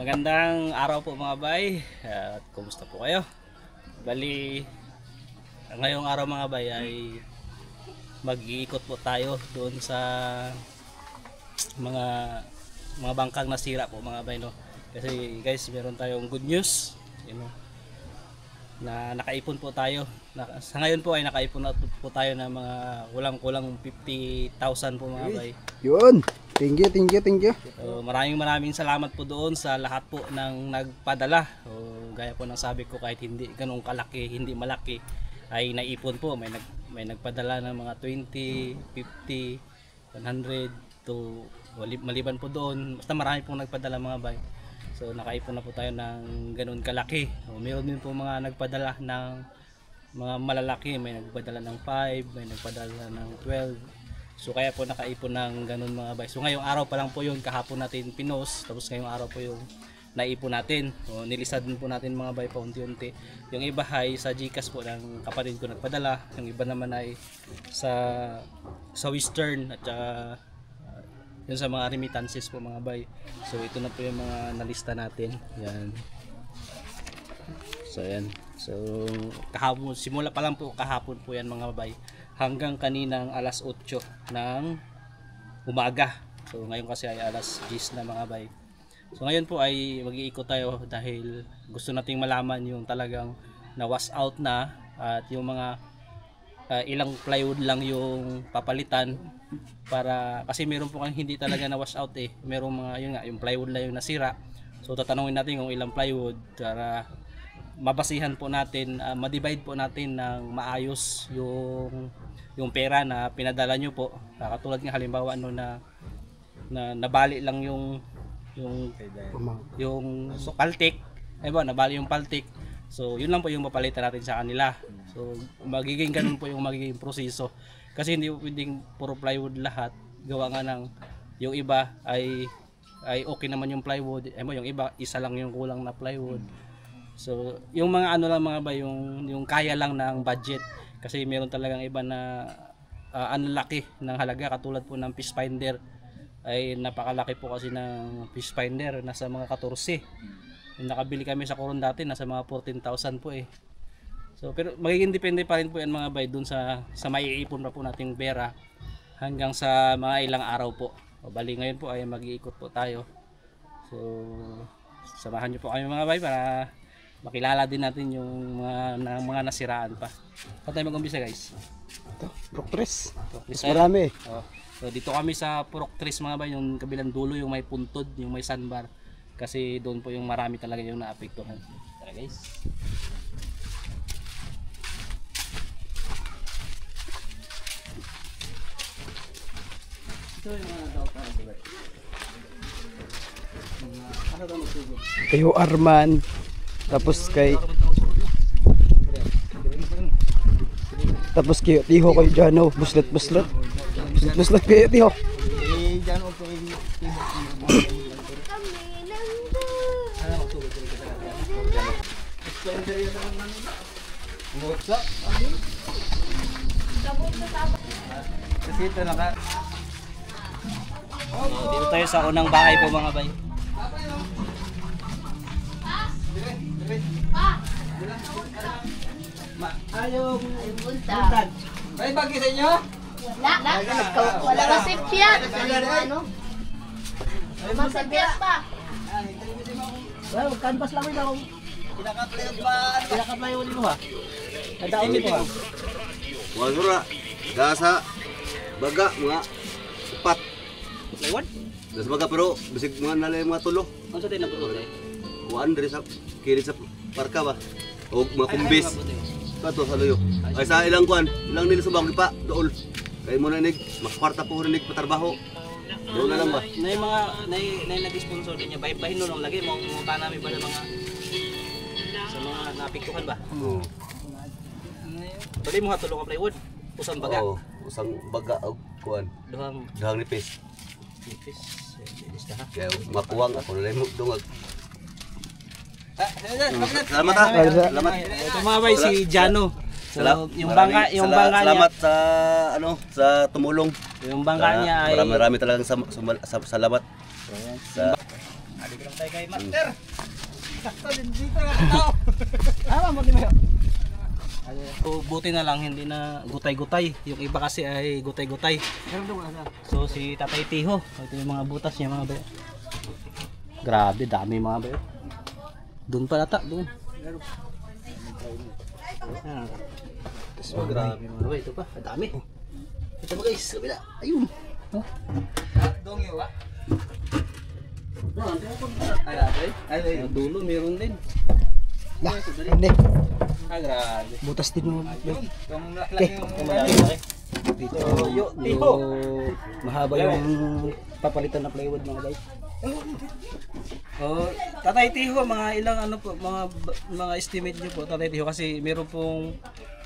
Magandang araw po mga bay, at kumusta po kayo? Bali, ngayong araw mga bay ay mag-iikot po tayo doon sa mga bangkang nasira po mga bay, no? Kasi guys, meron tayong good news, na nakaipon po tayo. Sa ngayon po ay nakaipon na po tayo ng mga kulang-kulang 50,000 po mga bay. Yun. Thank you. So, maraming salamat po doon sa lahat po ng nagpadala. So, gaya po ng sabi ko, kahit hindi ganun kalaki, hindi malaki, ay naipon po. May nagpadala ng mga 20, 50, 100 to maliban po doon. Basta marami pong nagpadala mga bay. So nakaipon na po tayo ng ganun kalaki. So, meron din po mga nagpadala ng mga malalaki. May nagpadala ng 5, may nagpadala ng 12. So kaya po nakaipon ng ganun mga bay. So ngayong araw pa lang po yun, kahapon natin pinost. Tapos ngayong araw po yung naipon natin. So, nilisad din po natin mga bay paunti-unti. Yung iba ay sa GCash po ng kapatid ko nagpadala. Yung iba naman ay sa Western at saka yun sa mga remittances po mga bay. So ito na po yung mga nalista natin. Yan. So yan. So kahapon, simula pa lang po kahapon po yan mga bay, hanggang kaninang alas 8 ng umaga. So ngayon kasi ay alas 10 na mga bay. So ngayon po ay mag-iikot tayo dahil gusto nating malaman yung talagang na wash out na, at yung mga ilang plywood lang yung papalitan, para kasi meron po kang hindi talaga na wash out eh. Merong mga yun nga, yung plywood lang yung nasira. So tatanungin natin kung ilang plywood para mabasihan po natin, ma-divide po natin ng maayos yung pera na pinadala nyo po. Katulad nga halimbawa no na nabali lang yung paltik, ay ba, nabali yung paltik. So yun lang po yung mapalitan natin sa kanila. So magiging ganun po yung magiging proseso. Kasi hindi pwedeng puro plywood lahat. Gawa nga ng yung iba ay okay naman yung plywood. Yung iba isa lang yung kulang na plywood. So yung mga ano lang mga ba, yung kaya lang ng budget. Kasi meron talagang iba na ang laki ng halaga, katulad po ng fish finder. Ay napakalaki po kasi ng fish finder, nasa mga 14. Yung nakabili kami sa Coron dati, nasa mga 14,000 po eh. So pero magiging depende pa rin po yan mga bay dun sa maiipon pa po nating pera hanggang sa mga ilang araw po. O, bali ngayon po ay mag-iikot po tayo. So samahan niyo po kami mga bay para makilala din natin yung mga nasiraan pa. Saan tayo mag-umpisa guys? Ito, Proctres. Mas marami. So dito kami sa Proctres mga bay, yung kabilang dulo, yung may puntod, yung may sandbar. Kasi doon po yung marami talaga yung naapektuhan. Tara guys. Ito yung mga dautan ba? Ano daw magsugod? Kayo Arman. Tapos kay Tiho kayo Jano. Buslet kayo Tiho. Jano po yung kasi ito dito tayo sa unang bahay po mga bay. ayong Buntag. may bagi sa inyo? Wala masip yan. Ano? Masip yan pa. Well, canvas lang rin ako. Kinaka-playog ba? Pinaka-play ulit mo ha. Kadaon mo ha. Wala gasa baga mga upat. Plywood? Das baga pero bisig mga nalay mga tulo. Ano sa tayo naputol eh? Kuan diri sa kiri sa parka ba. O mga kumbis. Kato sa luyo. Ay sa ilang kuan, ilang nila sa bangki pa dool. Kay mo na nig makwarta po nig patarbaho. Doon na lang ba? Na yung mga nag-sponsor din niya, bahin no lang lagi mo tanami ba sa mga napiktuhan ba? Oo. Dali mo hatulong ang plywood. Usang baga. Oo, usang baga og kuan. Duhang nipis. nipis. Lista ha. Kaya makuwang ako na mo dungag. Salamat. Salamat ha. Salamat. Ito mga bay si Jano. So, yung bangka niya, salamat sa sa tumulong. yung bangka niya ay marami talagang salamat. Adi ko lang tayo kay Master. Sakto din dito nga tao. Mo di mo. So, buti na lang hindi na gutay-gutay. Yung iba kasi ay gutay-gutay. So si Tatay Tiho, ito yung mga butas niya mga bayo. Grabe, dami mga bayo. Doon pala ta, doon. So grabe mga bayo, ito pa, dami. Ito ba guys, kabila. Ayun. Oh. Dong yun ba? Ay, dulo meron din. Lah, hindi. Grabe. Butas din mo. Itong laki yung Dito, Tiho. mahaba yung papalitan na plywood mga guys. Oh, Tatay Tiho, mga ilang ano po, mga estimate niyo po Tatay Tiho kasi meron pong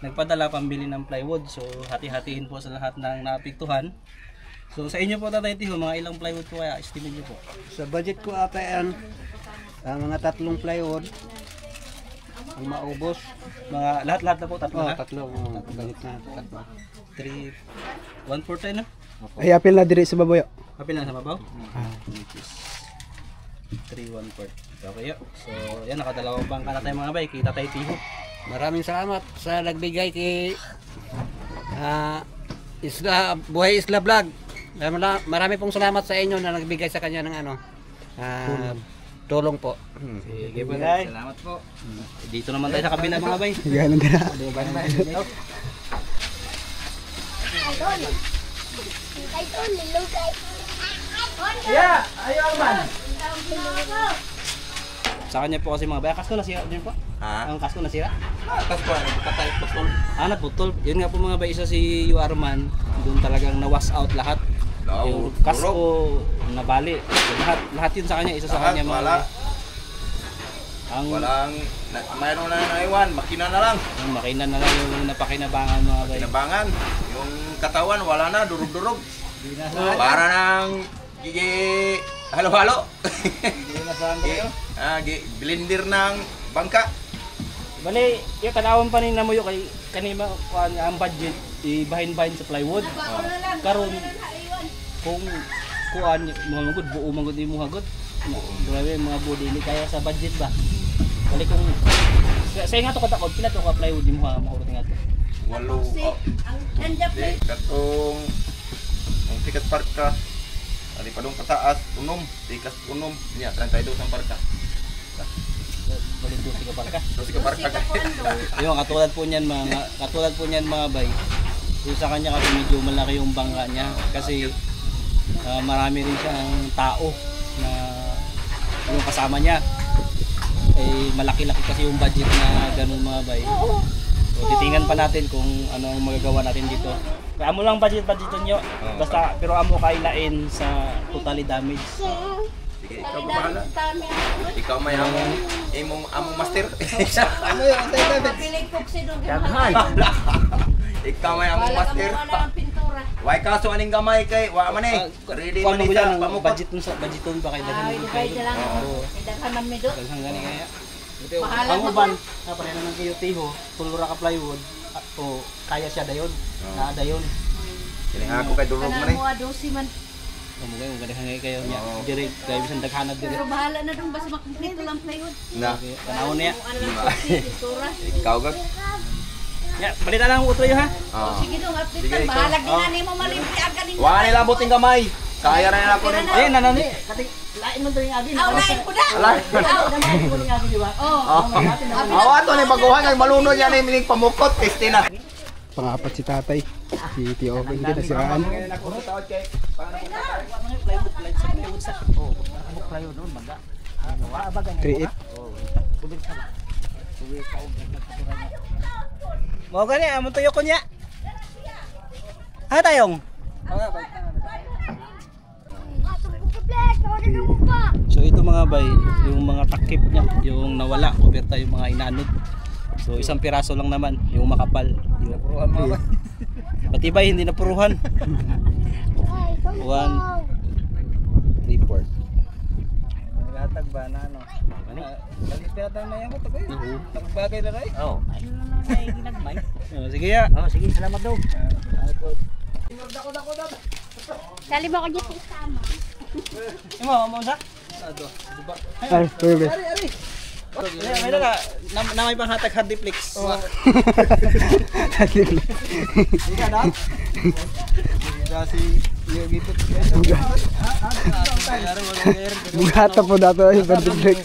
nagpadala pambili ng plywood. So hati-hatiin po sa lahat ng naapektuhan. So sa inyo po Tatay Tiho, mga ilang plywood po kaya estimate niyo po? Sa budget ko ata yan, mga 3 plywood ang maubos. Mga lahat-lahat na po, tatlo na. Tatlo, budget na tatlo. 3 1/4 na. Ay, apil na diri sa baboy. Kapil na sa mabaw? 3 1/4. Okay, yo. So, yan nakadalawang bangka na tayo mga bay, kay Tatay Tiho. Maraming salamat sa nagbigay kay Buhay Isla Vlog. Marami pong salamat sa inyo na nagbigay sa kanya ng tulong po. Sige po tay. Salamat po. Dito naman tayo sa kabila mga bay. Ganun din. Yeah! Ayaw man! Sa kanya po kasi mga bay, kasko nasira din po. Ang kasko nasira. Tapos po, patay putol. Naputol. Yun nga po mga bay, isa si Yuarman, doon talagang na-wash out lahat. Yung kasko nabali. So, lahat yun sa kanya, isa sa kanya mga bay. Walang, mayroon na naiwan, makina na lang. Ang makina na lang yung napakinabangan mga bay. Kinabangan, yung katawan wala na, durog-durog. Para nang gigi halo-halo. Blender ng bangka. Bali, yung kanawang panina mo yung kay kanima ang budget ibahin-bahin sa plywood. Karon kung kuan mga magud buo magud imo hagod. Grabe mga body ni kaya sa budget ba. Bali kung say nga to katakod pila to ka plywood imo ha maurot nga to. 8 katong ang tikas parka. Ali pa dong kataas, tikas unom, niya 32 ang parka. Bali to ka parka. Terus ka parka. Yung katulad po niyan mga bay. Yung sa kanya kasi medyo malaki yung bangka niya kasi marami rin siyang tao na yung kasama niya. Eh malaki-laki kasi yung budget na ganun mga bay. So titingnan pa natin kung ano ang magagawa natin dito. Kaya amo lang budget nyo. Basta pero amo kailain sa totally damage. Sige, ikaw ba bahala? Ikaw may among master. Ano yun? Ang tayo David. Ikaw may among master. Why kaso aning gamay kay wa man eh. Ready man Kung isa ano budget ba kay daghan ng kayo. Daghan man mi do. Daghang gani kaya. Bahala Ang mo uban, napare naman kayo Tiho, tulura ka plywood. O kaya siya dayon. Dayon. Kini ako kay durog man eh. Kana mo adosi man. Kumugay mo gadahan kayo niya. Direct kay bisan daghanad direct. Pero bahala na dong basta makumpleto lang plywood. Na, Tanawon niya. Ano lang pintura. ikaw gag. Ya, balita lang utro yo ha. Sige dong update Sige, ka. ikaw. Bahala ginani mo malimpi ang kanin. Wa nila buting gamay. Kaya na nila ko rin. Eh nanani, kating lain mo diri agi. Aw lain ko na. Alay. Lain mo diri agi di ba? Oh. Awa to ni baguhan ang malunod yan ni mining pamukot Kristina. Pangapat si tatay. Si Tio Open din nasiraan. Plywood sa. Oh, plywood noon baga. Wa baga. 3-8. Mo gani amo tuyo ko niya. Ha tayong. So ito mga bay, yung mga takip niya, yung nawala, kuberta yung mga inanod. So isang piraso lang naman, yung makapal. Yung matibay, hindi napuruhan. 1, 3, 4. Gatag ba na ano? Galit yata na yan ko to kayo. Nagbagay na rin. Oh. Ay ginagmay. Sige ya. Oh, sige, salamat daw. Dali mo ko dyan sa isama. Imo sa? Ay, pwede. May na may panghatag handiplex. Bugata po dato yung perfect.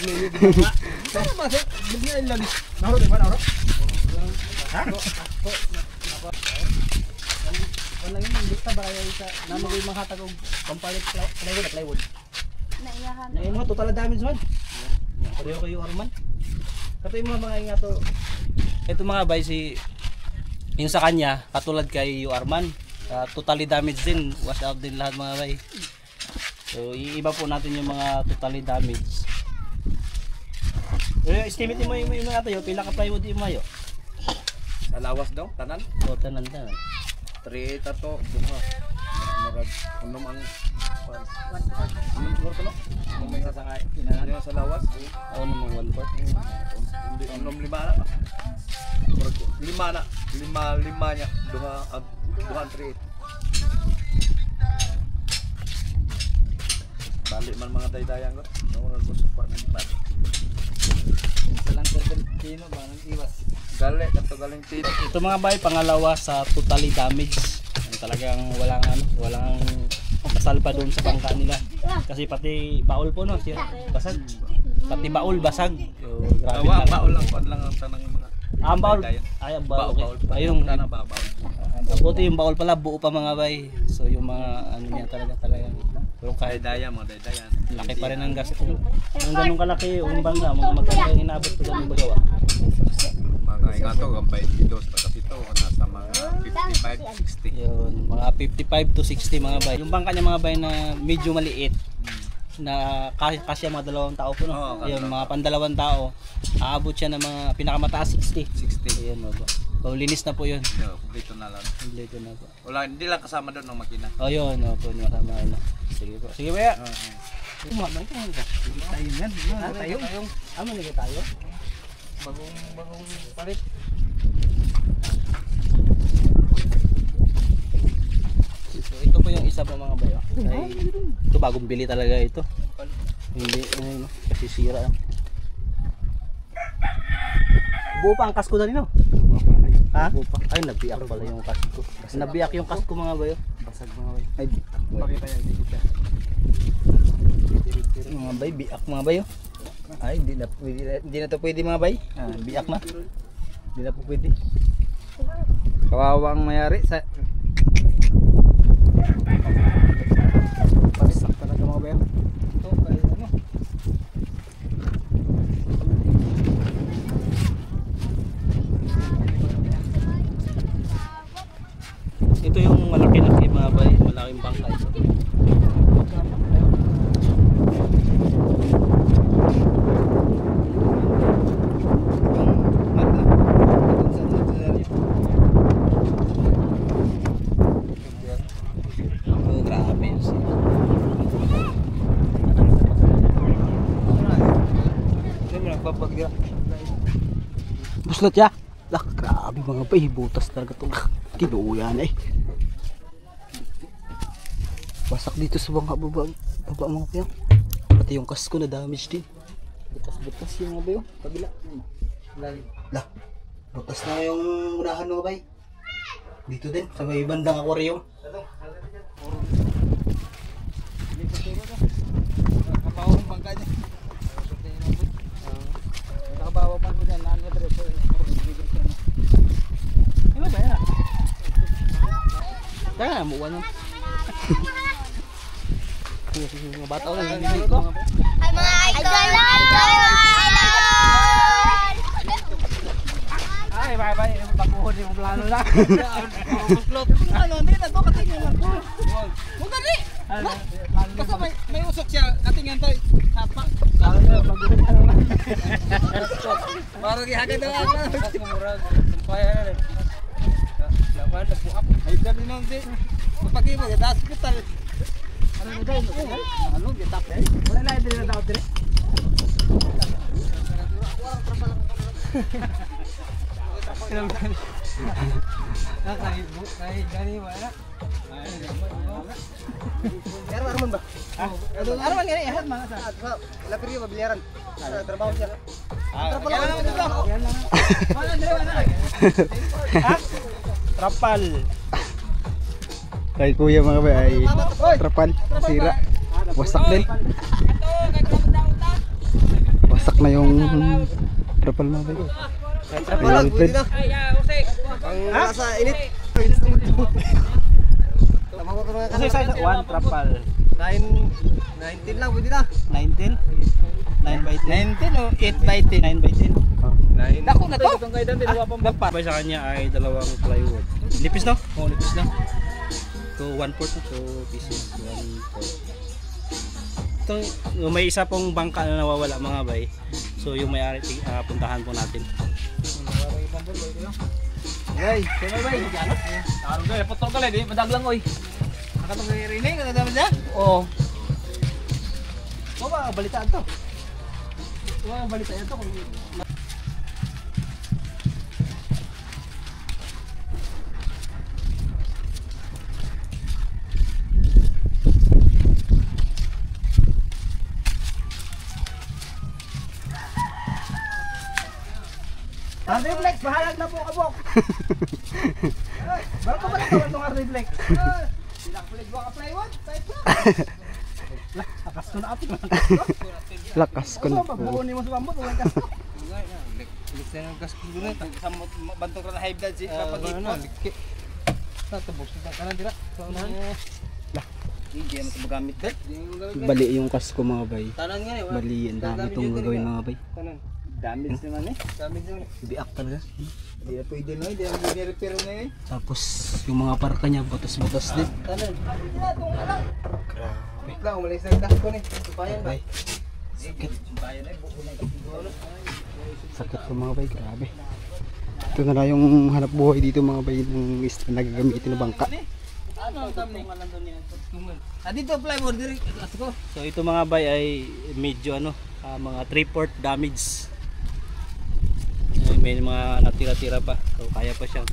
Walang yun, lista ba kayo sa namin manghatag og pampalit plywood. Naiyahan. Ngayon mo total damage man. Pareho kayo Arman. Kato yung mga ingat to. Ito mga bay si yung sa kanya katulad kay Arman. Totally damaged din, wash out din lahat mga bay. So iiba po natin yung mga totally damaged. Estimate mo yung mga tayo, pila ka plywood yung mayo? Sa lawas daw, tanan. O tanan. 3 tato, bunga. Murag unom ang unom siguro ko no? Kung may sasakay. Ano sa lawas? Ako naman 1/4. Hindi, unom 5 na. Murag 5 na. 5 niya. Duha 3. Balik man mga daydayan ko. Murag ko supa ng balik. Salang Tino ba nang iwas. Galing tino. Ito mga bay, pangalawa sa totally damaged. Yung talagang walang kasal pa doon sa bangka nila. Kasi pati baul po no, basag. Pati baul basag. So, grabe Baul lang ang tanang mga. Ang baul. Ay, ang baul. Ayun. Baul. Buti yung baul pala, buo pa mga bay. So yung mga ano niya talagang pero kahit Daydayan, mga daydayan. laki pa rin ang gasto. Yung ganun kalaki yung bangka, mga magkano yung inabot ko ganun bagawa. Mga ingato, ang 22 sa kapito, nasa mga 55-60. Yun, mga 55 to 60 mga bay. Yung bangka niya mga bay na medyo maliit na kasya mga 2 tao po no. Oo, Yun, mga pandalawang tao. Aabot siya ng mga pinakamataas 60. 60. Ayun mo po. Linis na po yun. Yo, dito na lang. Dito na po. Wala, hindi lang kasama doon ng makina. Oh yun, po masama na. Sige po. Sige ba? Kumain ka. Tayo yan. Tayo. Amo nila tayo. Bagong palit. So ito po yung isa po mga bayo. Ay, ito bagong bili talaga ito. Hindi ano, kasi sira. Buo pa ang kasko na nino. Ha? Ay nabiyak pala yung kasko. Nabiyak yung kasko mga bayo. Basag mga way. Ay, Pakita yan, dito siya. mga bay, biak mga bayo. Ay, hindi na to pwede mga bay. Biak na. Hindi na po pwede. Kawawang mayari sa Pasak talaga mga bayo. ito kay ano. Ito yung malaki-laki mga bay, malaking bangka ito. Oh, grabe yun siya. Buslat ya. Lah, grabe mga bay, butas talaga itong kinuuyan eh. Wasak dito sa baba mga bayo. Pati yung kasko na damage din. Butas-butas yung mga bayo. Kabila. Lah, butas na yung unahan mga bay. Dito din, sa may bandang aquarium. Kapawang bangka niya. Nakabawa pa ko dyan. Laan ka diretso. Ano ba yan? Kaya mo ano? Mga bata ko lang hindi ko. Ay mga idol! Ay, bye. Pakuhod yung plano na. Ano, hindi na to. Katingin lang ko. Huwag gani. Basta may usok siya. Katingin tayo. Tapak. Parang ihagad na lang. Murag. Sumpaya na rin. Laban, nagbuhap. Ay, dami nang di. Magpag-iba, sa hospital. Ano na tayo? Ano, gitap eh. Wala na hindi na daw dire. Kahit gani wala. Pero Arman ba? Ano man gani ihat mga sa. Lapir yung mabiliaran. Trabaho siya. Trabaho lang dito. Wala na. Ha? Trapal. Kay kuya mga bay ay trapal, sira. Wasak din. Wasak na yung trapal mga bay. Ay, Alfred. Ang nasa init. Kasi sa 1 trapal. 19 lang pwede na. 19? 9 by 10? 19 o 8 by 10? 9 by 10. Dako na to. Dapat sa kanya ay dalawang plywood. Nipis na? Oo, nipis na. So 1/4 na. So pieces 1/4. Ito, may isa pong bangka na nawawala mga bay. So yung may-ari puntahan po natin. Ay, kaya bay. Araw na, potol ka lang, di madaglang oy. Nakatong rinig, kada man siya? Oo. Ba balitaan to. Balitaan to kung Reflex, bahalag na po kabok. Bago pa balik naman itong reflex. Sinakpulig mo ka plywood? lakas ko na ato. Lakas ko na po. Pagbukunin mo sa bambot, walang kasko. Bilis na ng kasko doon eh. Bantong ka na high blood si kapag-ipon. Tatubos na ka na dira. Sa unahan. Hindi mo ito magamit din. Bali yung kasko mga bay. Tanan nga eh. Bali, ang dami itong gagawin mga bay. Tanan. Damage naman eh. Damage naman. Biak talaga. Hindi na pwede na eh. Hindi na nire-repair na eh. Tapos yung mga parka niya, butas-butas din. Tanan. Grabe. Lang, umalis na yung kasko eh. Supayan ba? Sakit. Supayan eh. Buko na yung Sakit ko mga bay, grabe. Ito na lang yung hanap buhay dito mga bay ng nagagamitin na bangka. dito plywood diri kasko. So ito mga bay ay medyo mga 3/4 damage. May mga natira-tira pa. So kaya pa siyang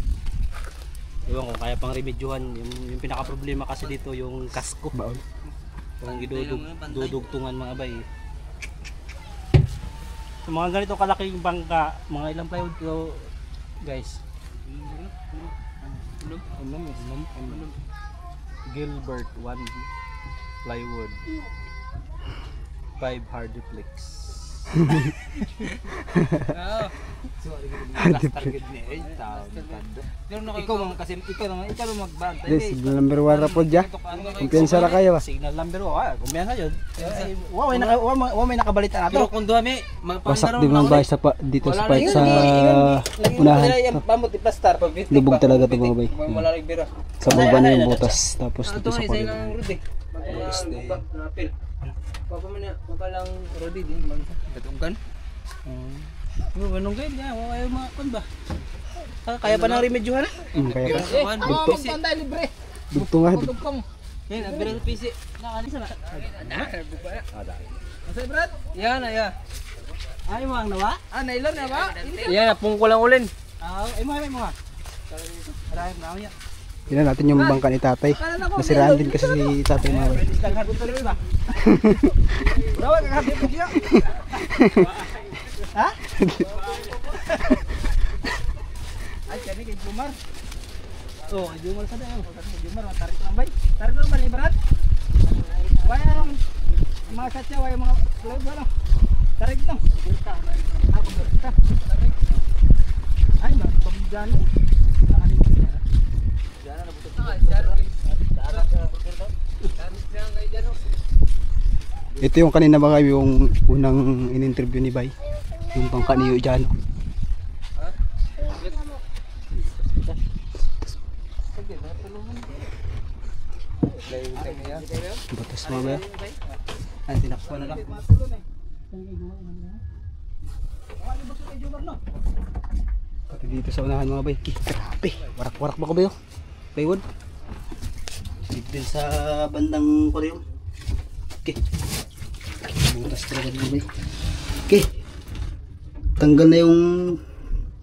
ewan kung kaya pang remedyohan. Yung pinaka problema kasi dito yung kasko. Baon. Yung dudugtungan mga bay. So mga ganito kalaking bangka, mga ilang plywood to guys? Gilbert 1 plywood 5 hardiplex. Ikaw man kasi ikaw naman magbantay. Yes, number 1 ra po dya. Kumpiyansa ra kayo ba? Signal number 1. Kumpiyansa yun. Wa may nakabalita Pero nato. kung duha mi Wasak din mga bay sa dito sa part sa unahan. pamot iplastar pag Lubog talaga ito mga bay. wala ring bira. Sa baba na yung butas. Tapos dito sa Isa paligid. lang rod eh. Napil. Papa man na lang rodi din man. Datugan. Ganun kayo niya. Wawayo mga kun ba? Kaya pa nang remedyohan na? Kaya pa. Dugto. Pantay libre. Dugto nga. Dugtong. Yan, nabira sa PC. Nakalisa na. Asa Brad? Yan na ya. Ay mo ang nawa? Nailon na ba? Yan, pung ko lang ulin. Ay mo mga. Marami na ako yan. Tingnan natin yung bangka ni tatay. Nasiraan din kasi si tatay mga bay. Daghard pa rin ba? Dawa ka habit ko diya. Ha? Ay, kani kay Jumar. Oh, kay Jumar sa dayo. Kay Jumar, tarik lang bay. Tarik lang ba ni Brad? Wala nang masat siya, wala mga cloud wala. Tarik lang. Ako berta. Tarik. Ay, magpamigano. Ito yung kanina ba kayo yung unang in-interview ni Bay. Yung bangka ni Eugeno. Batas mo ba? Ay, tinakpan na lang. Pati dito sa unahan mga bay. Grabe. Warak-warak ba ko ba yun? Plywood. Dito din sa bandang koreong. Okay. Butas talaga mga bay. Okay. Tanggal na yung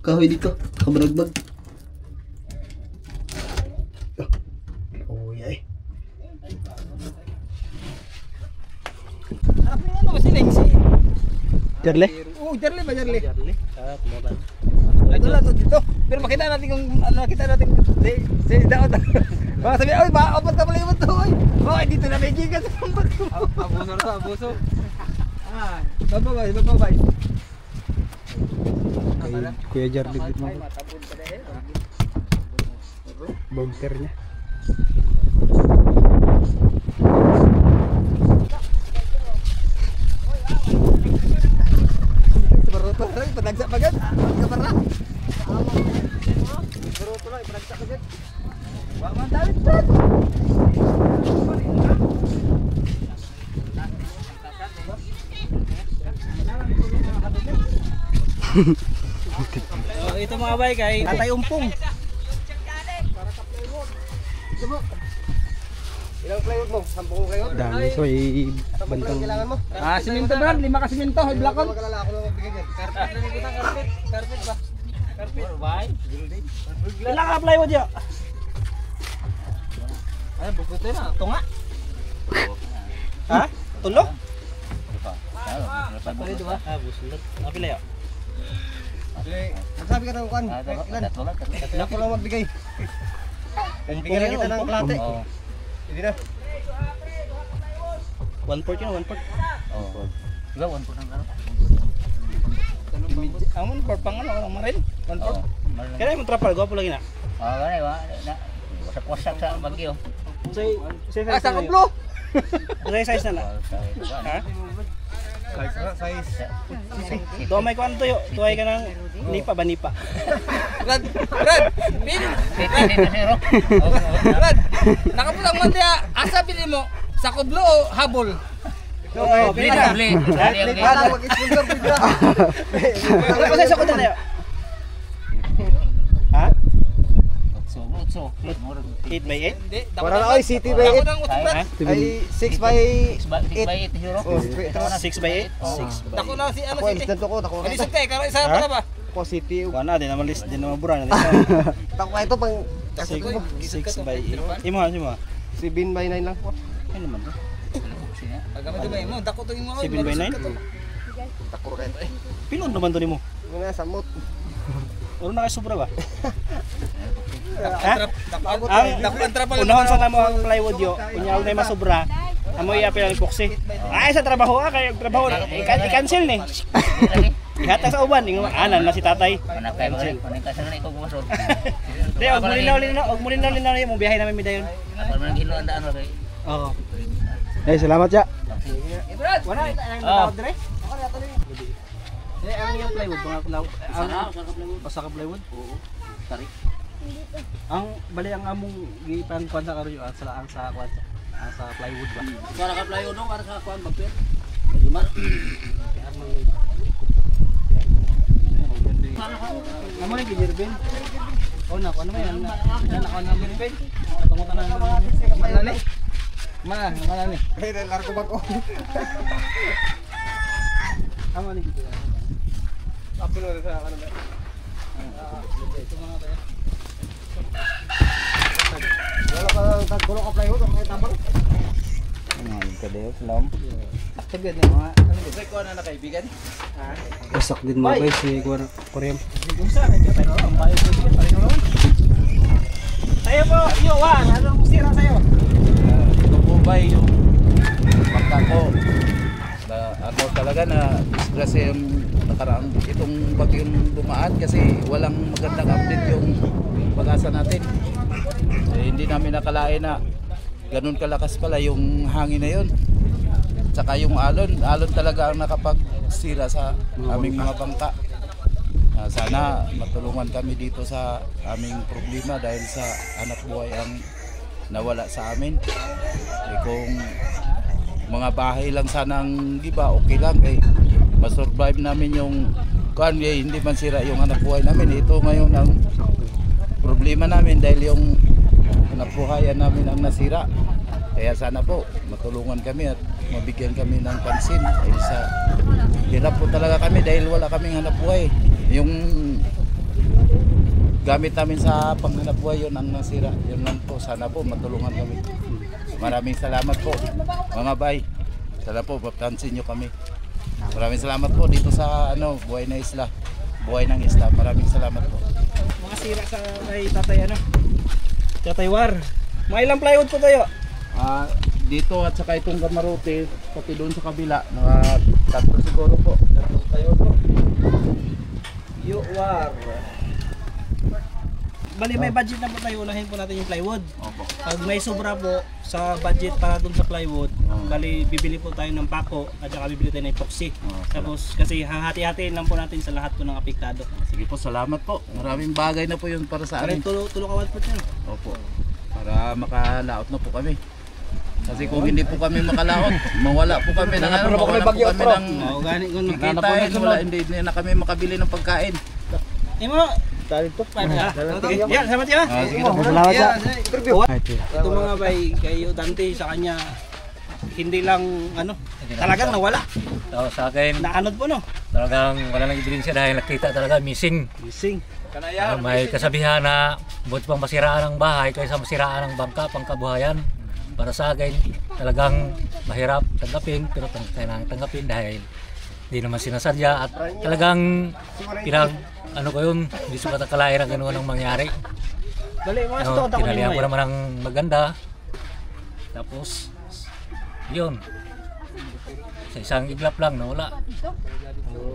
kahoy dito. Kabaragbag. Oh, yay. Jarle? Oo, Jarle ba Jarle? Ah, kumutan. Ito lang to dito. Pero makita natin kung ano nakita natin si Daot. Baka sabi, "Oy, maabot ka pala yung to." Oy, dito na may gigas. Abuso na, abuso. Ah, bababay. Kay Kuya Jarle dito mo. Bumper niya. Baruto, padagsa pagad. Kapara. Baruto lang, padagsa pagad. Wa man tawid. So, ito mga bay kay Tatay Umpong. Ilang plywood mo? 10 ko kayo? Dami. So, ay bantang... Kailangan mo? Ah, siminto brad, 5 ka siminto, ay blakon. Magalala ako lang magbigay diyan. Carpet ba? Carpet. Why? Ilang ka plywood yo? Ay, bukod na. Tunga. Ha? Tulo? Pwede diba? Ah, busunod. Napila yo? Magsabi ka ng kuan. Ilan? Tatlo lang magbigay. Bigyan na kita ng klate. Hindi na. 1/4 yun, 1/4. Oo. Diba, 1 ng ano? Ang 1/4 pang ano, ang marin. 1/4. Kaya yung trapal, gwapo lagi na. Ganay wa na wasak-wasak sa bagyo. Say Ah, sa kuplo! size na na. Ha? Size. Tuwa may kuan to yo. Tuway ka ng nipa ba nipa? Brad! Bin! Brad! Nakapulang mo diya. Asa pili mo? Sa kublo o habol? Oo, Bili na, bili. Para mag-sponsor bigla. Ano pa sa kuda na yo? Ha? Utso. 8x8? Hindi. Para na, oy, City by Dako 8. ng utso, Brad. Ay 6 by 6 euro. Oh, 6x8? Dako na si ano ako City. instant ko, dako Kalisod ito. kay, karo isa para ba? Ako City. Kuan na din naman list din naman bura na. Dako ito pang 6x8. Imo ha, imo. 7 by 9 lang po. Ano naman to? Pagkama di ba mo? Dako to mo. 7x9? Dako ka ito eh. Pilon naman to nimo. Muna samot. Uro na kay sobra ba? Dako ang trapal. Unahon sa namo ang plywood yo. Unya na masobra. Amo iya ang epoxy. Ay sa trabaho kay trabaho i-cancel ni. Ihatag sa uban ing anan na si tatay. Manakay ba rin? Paning kasal na ikaw gumasod. Di og mulinaw mo biyahe namin midayon. Para man gino andaan ba kay. Oo. Eh, salamat ya. Wala ang tawag dire. Ang yung plywood mga ang pasaka plywood. Oo. Tarik. Ang bali ang among gipan kuan sa karo yo sa ang sa kuan sa plywood ba. Para ka playo no para sa kuan bagpir. Amo ni Girbin. Oh na ano yan? Na kuan na Girbin. Tungutan na Malali. Malali. Ay, largo ba ko? Amo ni Girbin. Apilo sa ano ba? Wala ka tagkulo ka plywood ang may tambal. Sagad na mga Ko na kaibigan. Wasak din mga guys si Korean. Unsa kay pero ang bayo ko pa rin naman. Sayo po, iyo wan, anong sira sayo? Ito po ba yung bangka ko na ano talaga na disgrasya yung nakaraang itong bagyong dumaan kasi walang magandang update yung pag-asa natin. Hindi namin nakalain na ganun kalakas pala yung hangin na yun. Tsaka yung alon talaga ang nakapagsira sa aming mga bangka. Sana matulungan kami dito sa aming problema dahil sa anak buhay ang nawala sa amin. Kung mga bahay lang sanang giba, okay lang. Masurvive namin yung hindi man sira yung anak buhay namin. Ito ngayon ang problema namin dahil yung anak buhayan namin ang nasira. Kaya sana po matulungan kami at mabigyan kami ng pansin dahil sa hirap po talaga kami dahil wala kaming hanap buhay. Yung gamit namin sa panghanap buhay yun ang nasira. Yun lang po, sana po matulungan kami. Maraming salamat po mga bay. Sana po mapansin nyo kami. Maraming salamat po dito sa Buhay na Isla. Buhay ng Isla. Maraming salamat po. Mga sira sa kay Tatay Tatay War. Mga ilang plywood po tayo? Dito at saka itong kamarote, pati doon sa kabila, mga 3 siguro po. War. Bali may budget na po tayo, unahin po natin yung plywood. Opo. Pag may sobra po sa budget para dun sa plywood, bali bibili po tayo ng pako at saka bibili tayo ng epoxy. Tapos kasi hahati-hatiin lang po natin sa lahat po ng apektado. Sige po, salamat po. Maraming bagay na po yun para sa amin. Tulong-kawad po dyan. Opo. Para makalaot na po kami. Kasi kung hindi po kami makalaot, mawala po kami ng mawala po kami ng kikitain, hindi na kami makabili ng pagkain. Mo, tali to. Yan, salamat yan. Sige salamat sa interview. Ito mga bay, kayo Dante sa kanya hindi lang talagang nawala. So, sa akin, Naanod po no. talagang wala nang ebidensya dahil nakita talaga missing. May kasabihan na buti pang masiraan ang bahay kaysa masiraan ang bangka, pangkabuhayan. Para sa akin, talagang mahirap tanggapin, pero kailangan tanggapin dahil hindi naman sinasadya at talagang ko yun, hindi sukat akalain ang ganoon ang mangyari. Bali, mga ito, tinalihan ko naman ng maganda. Tapos, yun. Sa isang iglap lang, nawala.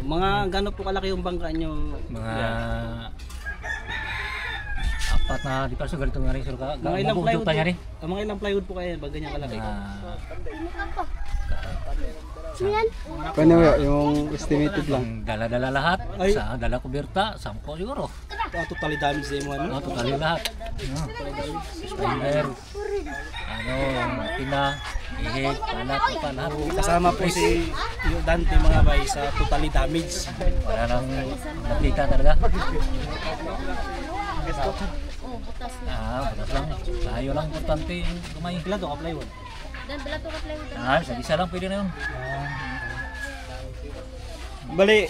Mga gano'n po kalaki yung bangka nyo? Mga 4 na di pa sa ganito nga rin. Mga ilang plywood po? Mga ilang plywood po kayo pag ganyan kalaki? Paano yung estimated lang? Dala-dala lahat. Sa dala kuberta, 10 siguro. Totally damage din mo Totally lahat. Spider, tina, ihig, lahat. Kasama po si Dante mga bay sa totally damage. Wala nang nakita talaga. Butas. Butas lang. Tayo lang importante yung kumay. Ilan to ka plywood? Dan bala to ka plywood. Isa lang pwede na yun. Bali,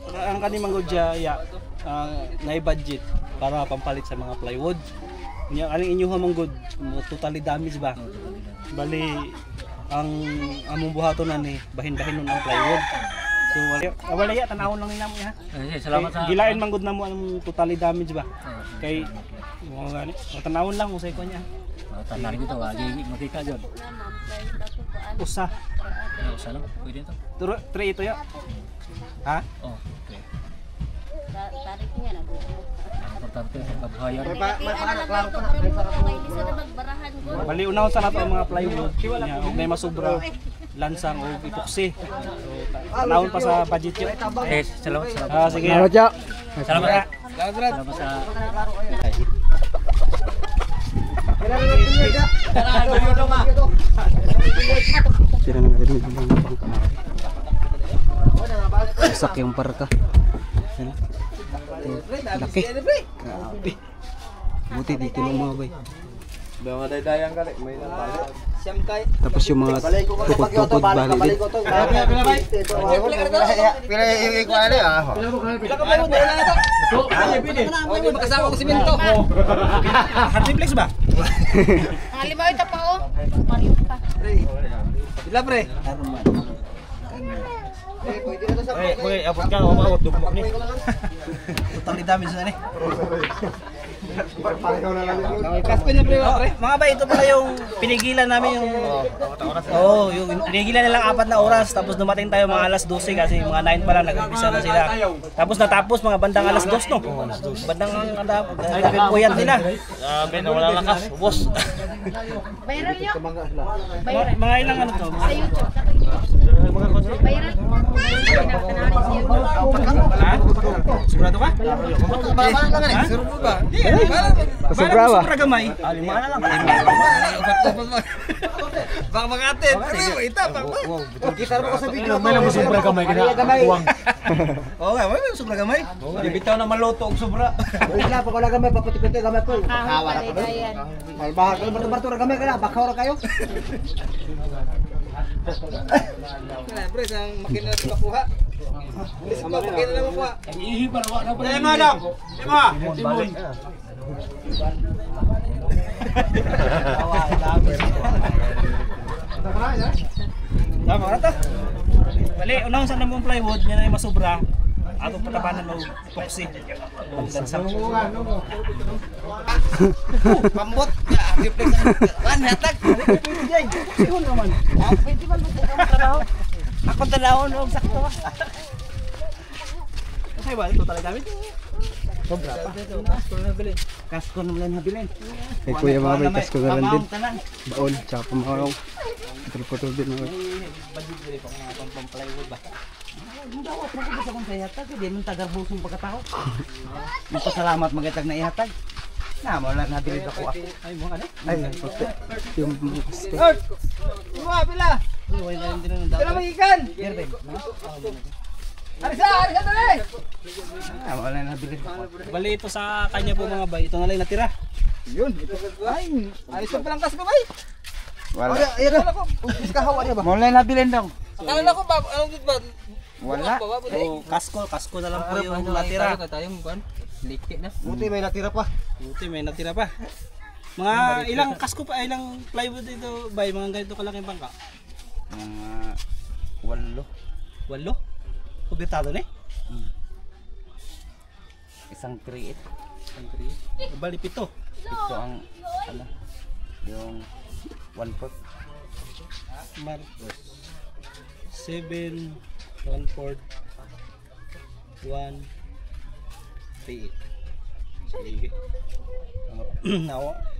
ang kanimang godya na-budget para pampalit sa mga plywood. Aling inyuha mang good, totally damage ba? Bali, ang among buhaton na ni bahin-bahin nun ang plywood. So wala ya tanawon lang nila mo ha. Salamat sa gilain man gud namo ang totally damage ba. Kay mo gani, tanawon lang usay ko niya. Tanan dito lagi makita jud. Usa. Usa lang pwede to. 3 ito ya. Ha? Oh, okay. Tarik niya na. Importante ang kabuhayan. Klaro pa na. Hindi sa nagbarahan ko. Bali unahon sa nato ang mga plywood. Ug may masobra lansang o epoxy. So, tanawon pa sa budget yun. Salamat. Sige. Salamat. Salamat sa Sira na natin yung bangka. Sasak yung parka. Laki. Grabe. Buti dito lang mga bay. Mga daydayang kali, may nang Tapos yung mga tukod-tukod bali din. Pila yung kuwali ah. Pila ka plywood na ito. Hindi makasama ko simento. Hardiplex ba? Halimbawa ito pa oh. Pariyo pa. Pila pre? Abot ka, abot dugmok ni. Totally damage na ni. Kasko niya pre. Mga bay, ito pala yung pinigilan namin yung yung pinigilan nilang 4 na oras tapos dumating tayo mga alas 12 kasi mga 9 pa lang nag-umpisa na sila. Tapos natapos mga bandang alas 2 no. Bandang nagpuyan sila. Grabe na wala lakas, ubos. Viral niyo? Mga ilang ano to? Sa YouTube. Viral. Sigurado ka? Baba lang eh. Suro mo ba? Kasubra ba? Sobra gamay. Lima na lang. Baka makatin. Ita pa. Kita mo ko sa video. May lang sobra gamay kina. Tuwang. Oo nga, may sobra gamay. Bitaw na maluto og sobra. Wala pa wala gamay papatipit gamay ko. Hawara ko. Ay bahag barto gamay kana bakawra kayo. Kaya pre, sang makina na makuha. Hindi sa makina na makuha. ihiban wa na pa. Madam. Balik. Tama na to. Bali, unang sa namong plywood, yan na yung masobra. Atong patabanan mo epoxy. Pambot. Wan hatag. Sihon naman. Pwede man mo trabaho. Ako tanaw no sakto. Kasi ba, ito talaga gamit? Sobra pa. Kasko na lang nabilin. Kay Kuya mga bay, kasko na lang din. Tanan. Baon, tsaka pamaong. Putol-putol din mga bay. Budget dili pa nga pang plywood ba. Dawat mo ko sa kung sa ihatag, di man tagarbusong pagkatao. Pasalamat magatag na ihatag. Na mo lang nabilin ako. Ay, mo ano? Ay, puti. Yung kasko. Iwa pila. Uy, na din ang Pila magikan. Arisa dali. Na mo lang nabilin ako. Bali ito sa kanya po mga bay, ito na lang yung natira. Yun. Ay, ayos pa lang kasko bay. Wala. Ayun ako. Iskahaw ano ba? Mo lang nabilin daw. Akala ko ba, anong dito ba? Wala. So, kasko na lang po yung natira. Liki na. Buti may natira pa. Buti may natira pa. Mga ilang kasko pa, ilang plywood dito bay, mga ganito kalaking bangka. Mga 8. 8? Kubitado na eh. Isang 3. Bali 7. Ito ang ano yung 1/4. Marcos 7 1/4 1 3. Sige.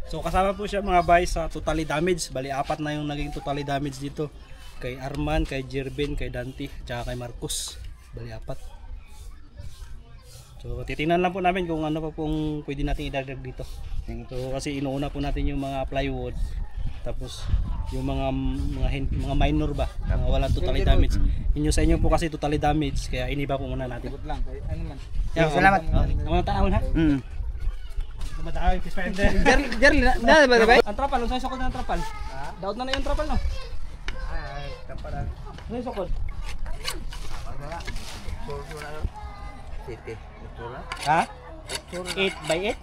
So kasama po siya mga bay sa totally damage. Bali 4 na yung naging totally damage dito. Kay Arman, kay Jervin, kay Dante, tsaka kay Marcos. Bali 4. So titingnan lang po namin kung ano pa pong pwede natin idagdag dito. So kasi inuuna po natin yung mga plywood. Tapos yung mga minor ba, mga wala totally damage. Inyo sa inyo po kasi totally damage kaya iniba po muna natin. Lang ano man. Salamat. Mga taon ha. Mataaw yung suspender. Jerry na ba ba? Ang trapal, unsa sukod ng trapal? Daot na yung trapal no. Ay, kapalan. Ano yung sukod? Tete. Ha? 8 by 8?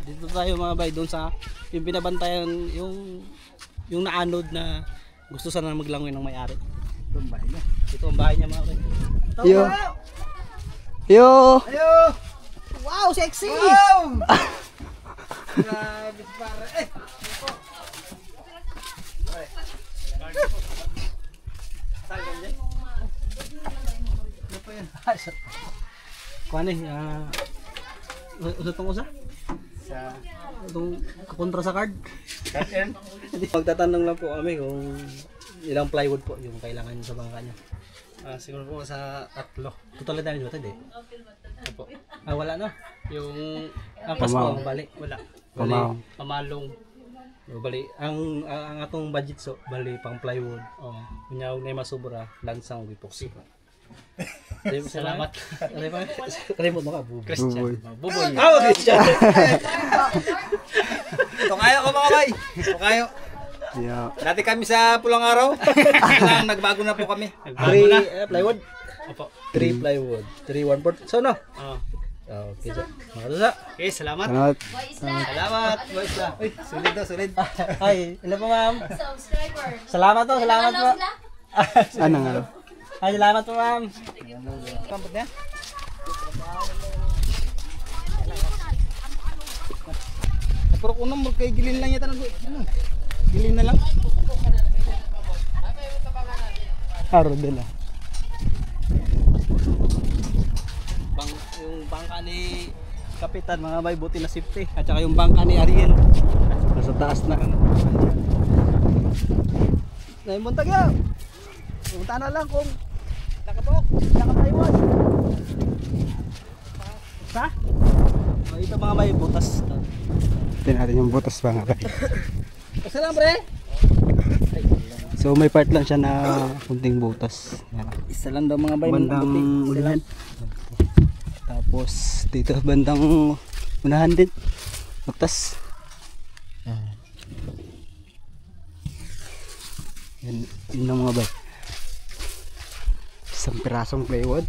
Dito tayo mga bay, doon sa yung binabantayan yung naanod na gusto sana maglangoy ng may-ari. Ito ang bahay niya. Ito ang bahay niya mga bay. Yo. Yo. Ayo. Wow, sexy. Wow. Grabe para. Kuan eh, usa tong usa? Sa Itong kontra sa card. Magtatanong lang po kami kung ilang plywood po yung kailangan nyo sa bangka nyo. Siguro po sa 3. Total na dito hindi. Opo. Wala no. Yung ang pasko bali wala. Bali pamalong. Bali ang atong budget so bali pang plywood. Kunyaw na masubra lansang epoxy. Salamat. Kalimot mo ka, Christian. Buboy. Christian. Tukayo ko mga bay. Tukayo. Yeah. Dati kami sa Pulang Araw. Nagbago na po kami. 3 plywood. Opo. 3 plywood. 3 1/4. So no. Okay, so. Mga okay, salamat. Salamat, boys. Uy, sulit daw, sulit. Ay, ilan po ma'am? Subscriber. Salamat po, salamat po. Ano nga? Ay, salamat po ma'am. Kampot niya. Pero unang magkay gilin lang yata ng gilin na lang. Haro din ah. Yung bangka ni Kapitan, mga bay, buti na safety. At saka yung bangka ni Ariel. Nasa taas na. Naimuntag yan. Pumunta na lang kung nakapaywas. Sa? Ito mga bay, butas. Tingnan natin yung butas mga bay. Kasi lang pre. So may part lang siya na kunting butas. Yan. Isa lang daw mga bay. Bandang unahan. Tapos dito bandang unahan din. Butas. Yun ang mga bay. Isang pirasong plywood.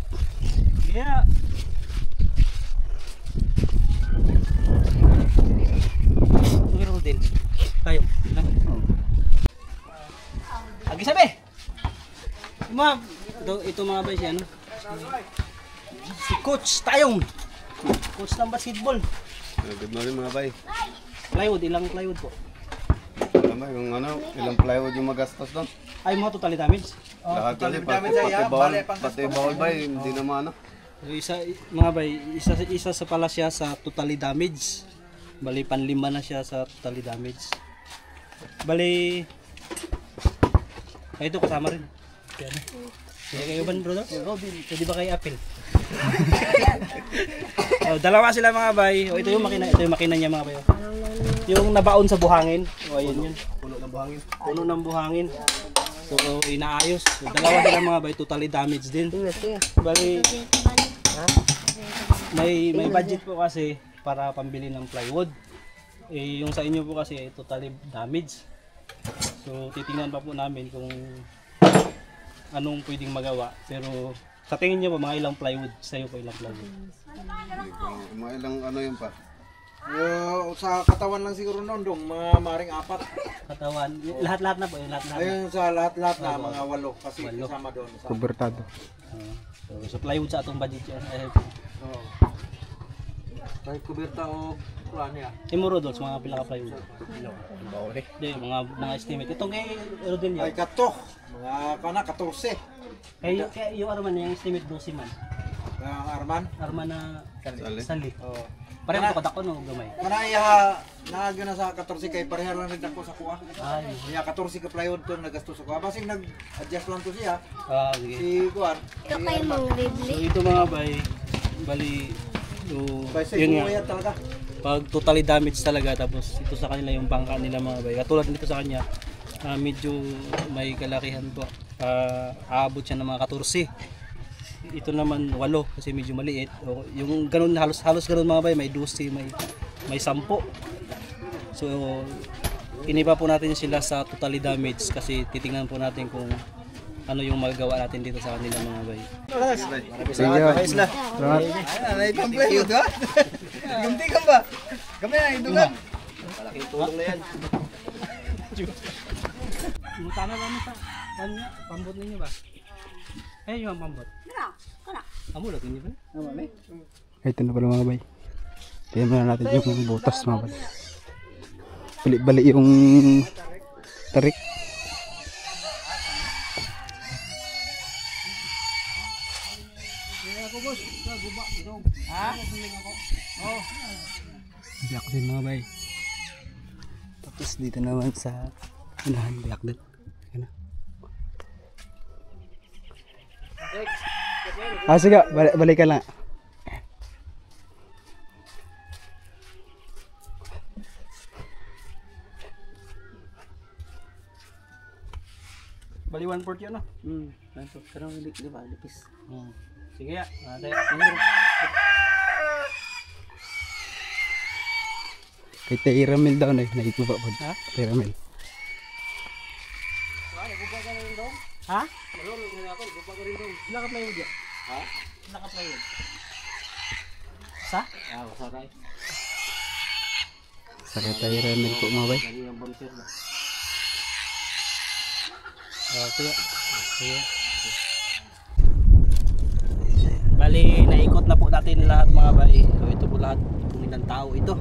Yeah. Tugiro din. Tayo. Ito mga bay siya, ano? Si Coach Tayong. Coach ng basketball. Good morning mga bay. Plywood, ilang plywood po? Tama, yung ano, ilang plywood yung magastos doon? Ay, mga totally damage. Lahat kasi, pati bawal bay, hindi naman ano. So, mga bay, isa sa pala siya sa totally damage. Bali, panlima na siya sa totally damage. Bali, ito kasama rin. Kaya kayo ba, brother? Pwede ba kayo apel? Dalawa sila mga bay. Ito yung makina niya mga bay. Yung nabaon sa buhangin. Ayun yun. Puno ng buhangin. So inaayos. Dalawa sila mga bay, totally damaged din. Bali, may budget po kasi para pambili ng plywood. Yung sa inyo po kasi totally damaged. So titingnan pa po namin kung anong pwedeng magawa. Pero sa tingin niyo ba mga ilang plywood? Sa'yo po ilang plywood? Mga ilang ano yun pa? Sa katawan lang siguro noon dong, mga maring 4. Katawan, lahat-lahat na po, lahat-lahat. Ayun sa lahat-lahat na mga 8 kasi kasama doon. Kubertado. So plywood sa atong budget yan. Oo. Kahit kuberta o kuan ya. Rodos, mga pila ka plywood. Hindi, mga estimate. Itong kay Rodel Ay kato, mga kana 14. Kaya yung Arman yung estimate 12 man. Arman na Sali. Sali. Pareho ko kadako no gamay. Kanaya naagyo na sa 14 kay pareha lang rin ako sa kuha. Ay. Kaya 14 ka plywood to nagastos sa kuha. Basing nag-adjust lang to siya. Sige. Si kuan. Ito kayo mga So ito mga bay, bali yun nga. Talaga. Pag totally damaged talaga, tapos ito sa kanila yung bangka nila mga bay. Katulad nito sa kanya, medyo may kalakihan po. Aabot siya ng mga 14. Ito naman 8 kasi medyo maliit. Yung ganun halos ganun mga bay, may 12, may 10. So iniba po natin sila sa totally damaged kasi titingnan po natin kung ano yung magagawa natin dito sa kanila mga bay. Sige. Ay, plywood ha. Gumti ka ba? Kami na idugan. Malaking tulong na yan. Tama ba mo sa pambot ninyo ba? Ayun yung pambot. Amulot ninyo ba? Ito na pala mga bay. Tingnan muna natin yung butas mga bay. Balik-balik yung tarik. Biyak din mga bay. Tapos dito naman sa unahan, biyak din. Sige, balik ka lang. Bali 1/4 yun, no? 1/4. Karang di ba? Lipis. Sige ya. Kay Teiramil daw na naikuba po. Ha? Teiramil. Ha? Naka-plywood yan. Ha? Naka-plywood. Sa? Saray. Sa kay Teiramil po mga bay. Kaya. Bali, naikot na po natin lahat mga bay. So, ito po lahat kung ilang tao ito.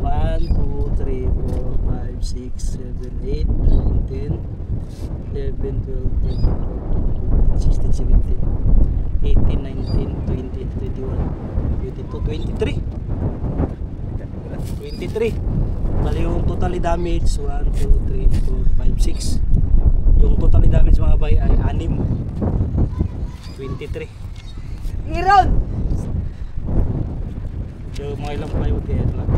1, 2, 3, 4, 5, 6, 7, 8, 9, 10, 11, 12, 13, 14, 15, 16, 17, 18, 19, 20, 21, 22, 23. Bali yung totally damage 1, 2, 3, 4, 5, 6. Yung totally damage mga bay ay 6. 23. Iron! So mga ilang plywood kaya ito lang.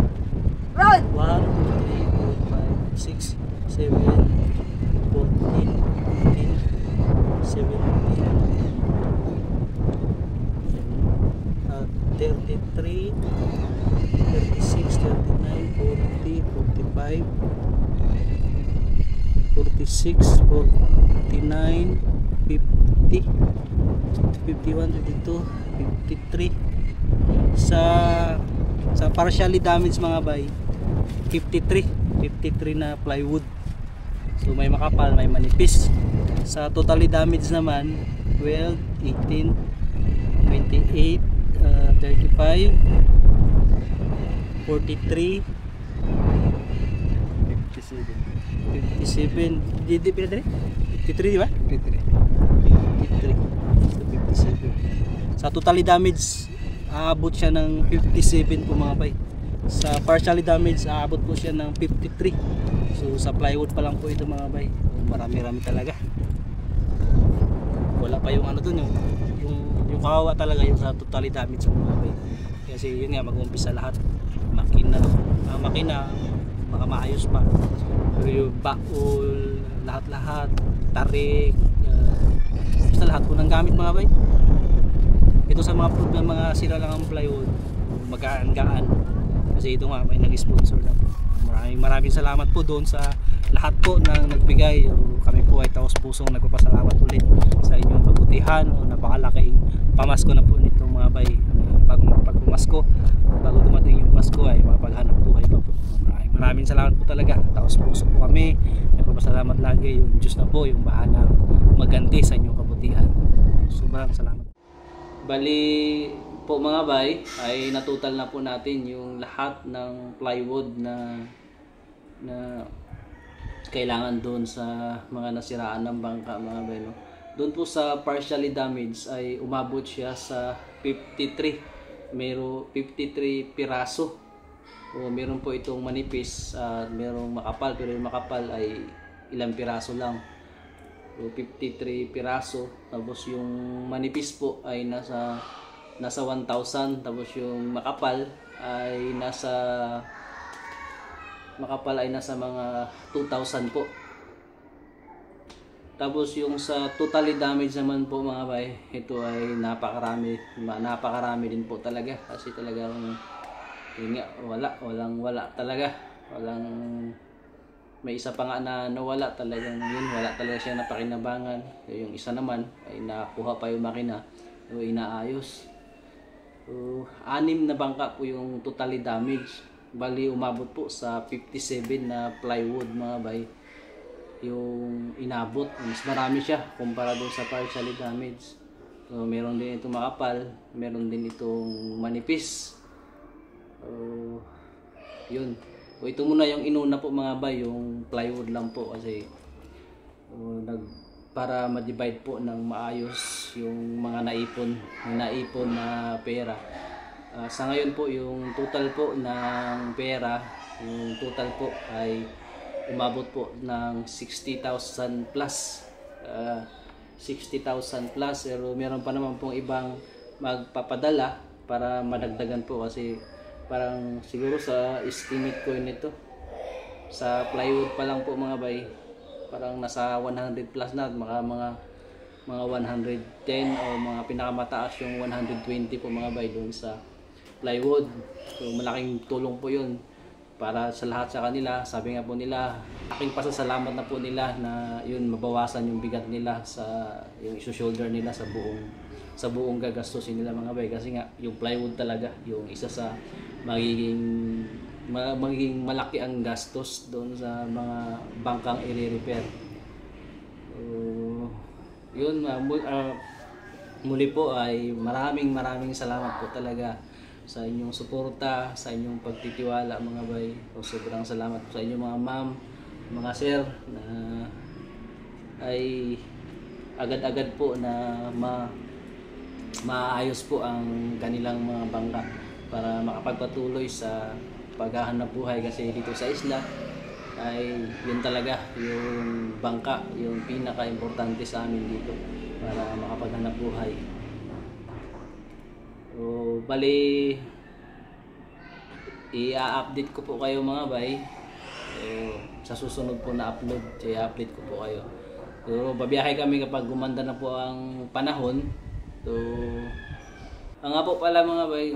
Ron! 1, 2, 3, 4, 5, 6, 7, 14, 15, 17, 33, 36, 39, 40, 45, 46, 49, 50, 51, 52, 53. Sa partially damaged mga bay, 53 na plywood. So may makapal, may manipis. Sa totally damage naman 12, 18, 28, 35, 43, 57. Di pila dali? 53 di ba? 53. 57. Sa totally damage aabot siya ng 57 po mga bay. Sa partially damage aabot po siya ng 53. So sa plywood pa lang po ito mga bay. Marami-rami talaga. Wala pa yung ano dun, yung kawawa talaga yung sa totally damage mga bay. Kasi yun nga, mag-umpisa lahat. Makina, baka maayos pa. Pero yung bakul, lahat-lahat, tarik, basta lahat po ng gamit mga bay. Ito sa mga problem, mga sira lang ang plywood, magaan-gaan. Kasi ito nga, may nag-sponsor na po. Maraming salamat po doon sa lahat po na nagbigay. Kami po ay taos-pusong nagpapasalamat ulit sa inyong kabutihan. Napakalaking pamasko na po nito mga bay. Bagong pagpumasko, bago dumating yung Pasko ay makapaghanap buhay pa po. Maraming salamat po talaga. Taos-puso po kami. Nagpapasalamat lagi yung Diyos na po, yung bahalang maganti sa inyong kabutihan. Sobrang salamat. Bali po mga bay, ay natutal na po natin yung lahat ng plywood na kailangan doon sa mga nasiraan ng bangka mga bay, no? Doon po sa partially damaged ay umabot siya sa 53. Mayroong 53 piraso. O meron po itong manipis at merong makapal, pero yung makapal ay ilang piraso lang. So 53 piraso. Tapos yung manipis po ay nasa 1,000, tapos yung makapal ay nasa mga 2,000 po. Tapos yung sa totally damaged naman po mga bay, ito ay napakarami din po talaga. Kasi talagang yun nga, wala talaga. May isa pa nga na nawala talagang yun, wala talaga siya napakinabangan. Yung isa naman ay nakuha pa yung makina, o inaayos. So, 6 na bangka po yung totally damaged. Bali umabot po sa 57 na plywood mga bay yung inabot. Mas marami siya kumpara doon sa partially damaged. So, meron din itong makapal, meron din itong manipis. Yun. So, ito muna yung inuna po mga bay, yung plywood lang po kasi para ma-divide po ng maayos yung mga naipon na pera. Sa ngayon po yung total po ng pera, yung total po ay umabot po ng 60,000 plus. 60,000 plus, pero meron pa naman pong ibang magpapadala para madagdagan po kasi parang siguro sa estimate ko nito sa plywood pa lang po mga bay, parang nasa 100 plus na, mga 110 o mga pinakamataas yung 120 po mga bay doon sa plywood. So malaking tulong po yun para sa lahat sa kanila. Sabi nga po nila, aking pasasalamat na po nila na yun, mabawasan yung bigat nila sa yung iso-shoulder nila sa buong gagastusin nila mga bay. Kasi nga yung plywood talaga yung isa sa magiging malaki ang gastos doon sa mga bangkang i-repair. Yun, muli po ay maraming salamat po talaga sa inyong suporta, sa inyong pagtitiwala mga bay. Sobrang salamat po sa inyong mga ma'am, mga sir na ay agad-agad po na maayos po ang kanilang mga bangka para makapagpatuloy sa paghahanap buhay. Kasi dito sa isla ay yun talaga yung bangka, yung pinaka-importante sa amin dito para makapaghanap buhay. So, bali i-update ko po kayo mga bay. So, sa susunod po na upload, i-update ko po kayo. So, babiyahe kami kapag gumanda na po ang panahon. So, nga po pala mga bay,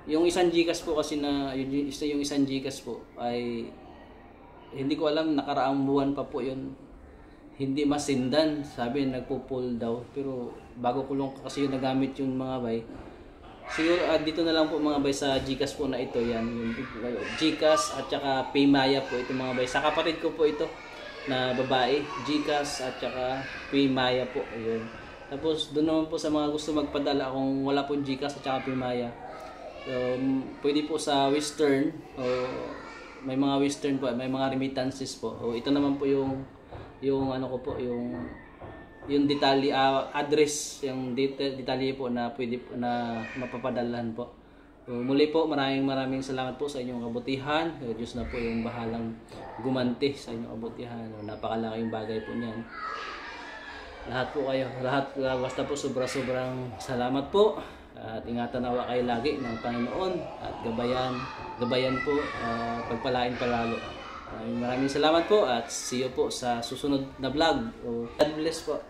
yung isang Gcash po kasi na yung isang Gcash po ay hindi ko alam, nakaraang buwan pa po yun hindi masindan, sabi nagpo-pull daw, pero bago ko lang kasi yung nagamit yung mga bay. Siguro dito na lang po mga bay sa Gcash po na ito, yan yung Gcash at saka Paymaya po ito mga bay. Sa kapatid ko po ito, na babae, GCash at saka Paymaya po. Ayun. Tapos doon naman po sa mga gusto magpadala kung wala po GCash at saka Paymaya. So, pwede po sa Western o may mga Western po, may mga remittances po. O ito naman po yung ano ko po, yung detalye address, yung detalye po na pwede po na mapapadalahan po. So, muli po, maraming salamat po sa inyong kabutihan. Diyos na po yung bahalang gumanti sa inyong kabutihan. Napakalaking bagay po niyan. Lahat po kayo, basta po sobrang salamat po. At ingatan nawa kayo lagi ng Panginoon at gabayan po, pagpalain palalo. Maraming salamat po at see you po sa susunod na vlog. God bless po.